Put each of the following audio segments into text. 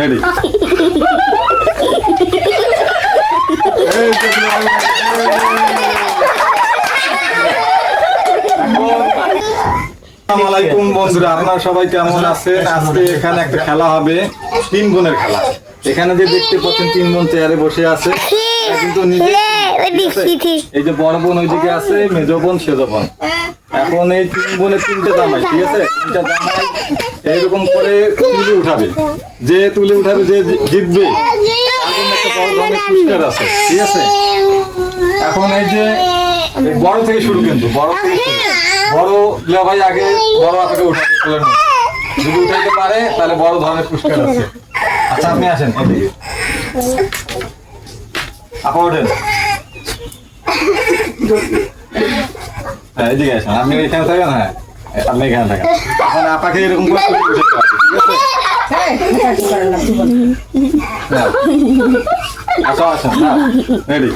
Ready আসসালামু আলাইকুম বন্ধুরা, আপনারা সবাই কেমন আছেন? আজকে এখানে একটা খেলা হবে, 3 বোনের খেলা। এখানে যে দেখতে পাচ্ছেন 3 বোন চেয়ারে বসে আছে, কিন্তু এই যে বড় বোন ওইদিকে আছে, মেজো বোন সেজো বোন। এখন এই 3 বোনের 3টে জামাই, ঠিক আছে? 3টা জামাই এইরকম করে তুলে উঠাবে, যে তুলে উঠাবে যে জিতবে তার জন্য একটা বড় ধরনের পুরস্কার আছে, ঠিক আছে? এখন এই যে বড় থেকে শুরু, কিন্তু বড় থেকে শুরু। বড় ভাই আগে বড় আপনাকে উঠাতে তোলেন, যদি উঠাইতে পারে তাহলে বড় ধরনের পুরস্কার আছে। আচ্ছা আপনি আসেন এদিকে, আপা ওঠেন। হ্যাঁ এদিকে আসেন, আপনি এখানে থাকেন। হ্যাঁ আপনি এখানে থাকেন। এখন আপাকে এরকম করে উঠাতে পারবে, ঠিক আছে? আচ্ছা আসেন, না রেডি।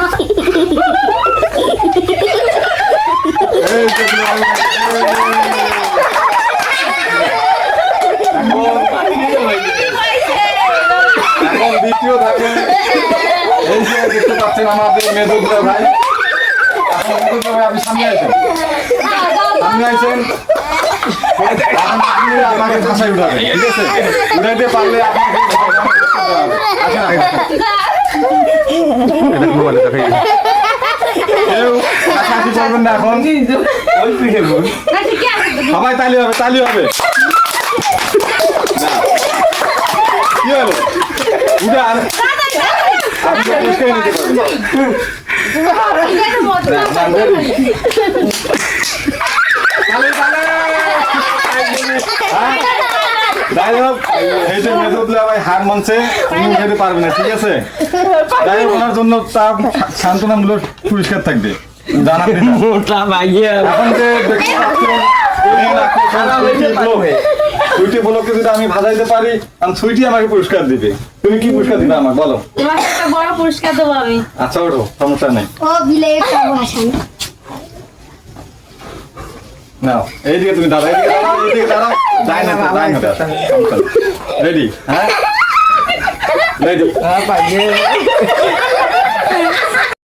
এখন দ্বিতীয় ধাপে এই যে দেখতে পাচ্ছেন আমাদের মেজুদুল্লাহ ভাই। এখন মেজুদুল্লাহ ভাই আপনি সামনে আসেন, সামনে আসেন। আমাকে ঠাসায় উঠাবেন, ঠিক আছে? উঠাইতে পারলে আপনাকে না। এখন সবাই তালি হবে, তালি হবে। কি হলো? উঠে আর আপনি পুরস্কার নিতে এই যে মেজুদুল্লাহ ভাই হার মানছে, উনি উঠাতে পারবে না, ঠিক আছে? তাই ওনার জন্য তার সান্ত্বনামূলক পুরস্কার থাকবে। এখন যে সুইটি ব্লককে যদি আমি ভাজাইতে পারি, সুইটি আমাকে পুরস্কার দিবে। তুমি কি পুরস্কার দিবে আমাকে বলো? একটা বড় পুরস্কার দেবো আমি। আচ্ছা ওঠো, সমস্যা নেই। নাও এইদিকে তুমি দাঁড়াও, এইদিকে দাঁড়াও। যাই না রেডি? হ্যাঁ রেডি।